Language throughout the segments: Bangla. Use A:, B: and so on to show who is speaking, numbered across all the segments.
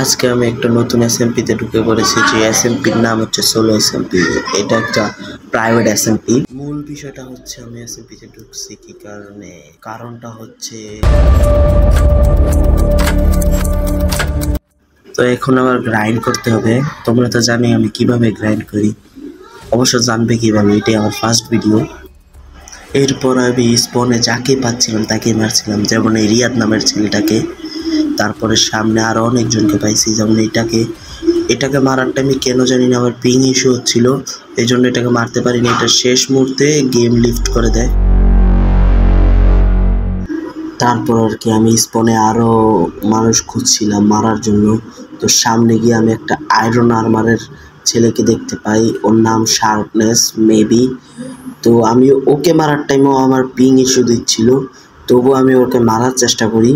A: আজকে আমি একটা নতুন এসএমপিতে ঢুকে পড়েছি, যে এসএমপির নাম হচ্ছে সোলো এসএমপি। এটা একটা প্রাইভেট এসএমপি। মূল বিষয়টা হচ্ছে আমি এসএমপিতে ঢুকছি কি কারণে, কারণটা হচ্ছে তো এখন আমার গ্রাইন্ড করতে হবে। তোমরা তো জানি আমি কিভাবে গ্রাইন্ড করি, অবশ্য জানবে কিভাবে, এটাই আমার ফার্স্ট ভিডিও। এরপর আমি স্পনে যাকে পাচ্ছিলাম তাকে মারছিলাম, যেমন এই রিয়াদ নামের ছেলেটাকে। তারপরে সামনে আরও অনেকজনকে পাইছি, যেমন এটাকে মারার টাইমে কেন জানি না আমার পিং ইস্যু হচ্ছিল, এই জন্য এটাকে মারতে পারিনি। এটা শেষ মুহূর্তে গেম লিফট করে দেয়। তারপর আর কি আমি স্পনে আরও মানুষ খুঁজছিলাম মারার জন্য। তো সামনে গিয়ে আমি একটা আয়রন আর্মারের ছেলেকে দেখতে পাই, ওর নাম শার্পনেস মেবি। তো আমি ওকে মারার টাইমেও আমার পিং ইস্যু দিচ্ছিল, তবুও আমি ওকে মারার চেষ্টা করি।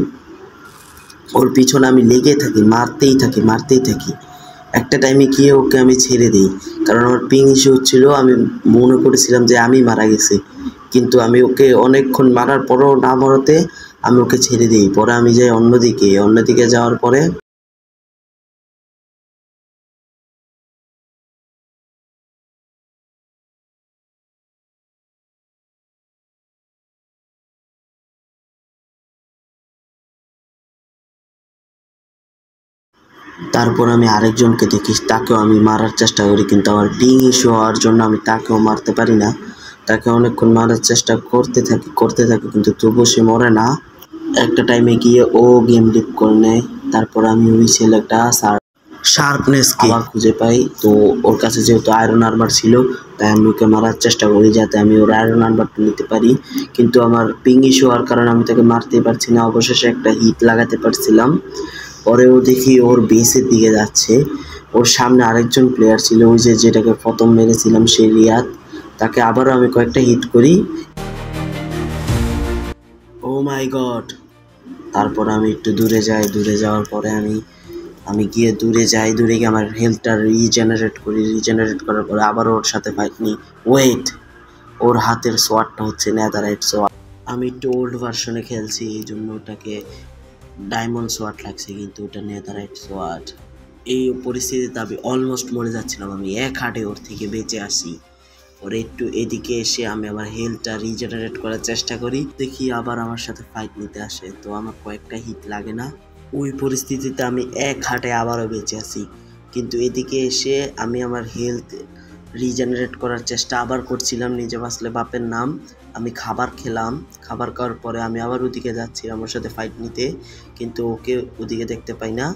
A: ওর পিছনে আমি লেগে থাকি, মারতেই থাকি। একটা টাইমে গিয়ে ওকে আমি ছেড়ে দিই, কারণ আমার পিং ইস্যু হচ্ছিল। আমি মনে করেছিলাম যে আমি মারা গেছি, কিন্তু আমি ওকে অনেকক্ষণ মারার পরও না মরাতে আমি ওকে ছেড়ে দিই। পরে আমি যাই অন্যদিকে যাওয়ার পরে তারপর আমি আরেকজনকে দেখি, তাকেও আমি মারার চেষ্টা করি, কিন্তু আমার পিং ইস্যু হওয়ার জন্য আমি তাকেও মারতে পারি না। তাকে অনেকক্ষণ মারার চেষ্টা করতে থাকি, কিন্তু তবুও সে মরে না। একটা টাইমে গিয়ে ও গেম লিভ করে নেয়। তারপর আমি ওই ছেলেটা শার্পনেসকে আবার খুঁজে পাই। তো ওর কাছে যেহেতু আয়রন আর্মার ছিল, তাই আমি ওকে মারার চেষ্টা করি যাতে আমি ওর আয়রন আর্মারটা নিতে পারি। কিন্তু আমার পিং ইস্যু হওয়ার কারণে আমি তাকে মারতেই পারছি না। অবশেষে একটা হিট লাগাতে পারছিলাম। পরেও দেখি ওর বেসের দিকে যাচ্ছে। ওর সামনে আরেকজন প্লেয়ার ছিল, ওই যেটাকে প্রথম মেরেছিলাম, সে রিয়াদ। তাকে আবারও আমি কয়েকটা হিট করি। ও মাই গড! তারপর আমি একটু দূরে যাওয়ার পরে আমি গিয়ে দূরে গিয়ে আমার হেলথটা রিজেনারেট করার পরে আবারও ওর সাথে ফাইট নিই। ওর হাতের সোয়ার্ডটা হচ্ছে নেদারাইট সোয়ার্ড। আমি একটু ওল্ড ভার্সনে খেলছি, এই জন্য ওটাকে ডায়মন্ড সোয়ার্ড লাগছে, কিন্তু ওটা নেদারাইট সোয়ার্ড। এই পরিস্থিতিতে আমি অলমোস্ট মরে যাচ্ছিলাম। আমি এক হাটে ওর থেকে বেঁচে আসি। ওর একটু এদিকে এসে আমি আমার হেলথটা রিজেনারেট করার চেষ্টা করি, দেখি আবার আমার সাথে ফাইট নিতে আসে। তো আমার কয়েকটা হিট লাগে না। ওই পরিস্থিতিতে আমি এক হাটে আবারও বেঁচে আসি, কিন্তু এদিকে এসে আমি আমার হেলথ রিজেনারেট করার চেষ্টা আবার করছিলাম। নিজে বাঁচলে বাপের নাম। আমি খাবার খেলাম, খাবার খাওয়ার পরে আমি আবার ওদিকে যাচ্ছি আমার সাথে ফাইট নিতে, কিন্তু ওকে ওদিকে দেখতে পাই না।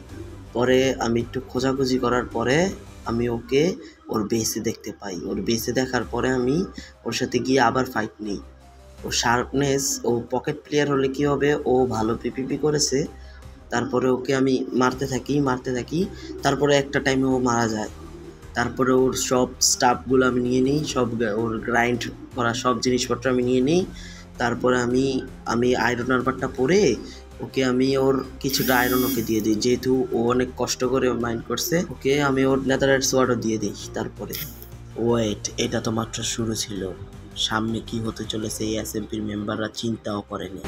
A: পরে আমি একটু খোঁজাখুঁজি করার পরে আমি ওকে ওর বেসে দেখতে পাই। ওর বেসে দেখার পরে আমি ওর সাথে গিয়ে আবার ফাইট নিই। ও শার্পনেস, ও পকেট প্লেয়ার হলে কী হবে, ও ভালো পিপিপি করেছে। তারপরে ওকে আমি মারতে থাকি। তারপরে একটা টাইমে ও মারা যায়। তারপরে ওর সব স্টাফগুলো আমি নিয়ে নিই, ওর গ্রাইন্ড করা সব জিনিসপত্র আমি নিয়ে নিই। তারপরে আমি আয়রন আর্মারটা পরে ওকে ওর কিছুটা আয়রন ওকে দিয়ে দিই, যেহেতু ও অনেক কষ্ট করে মাইন্ড করছে। ওকে আমি ওর নেদারাইট সোয়ার্ডও দিয়ে দিই। তারপরে এটা তো মাত্র শুরু ছিল, সামনে কি হতে চলেছে এই এসএমপির মেম্বাররা চিন্তাও করেনি।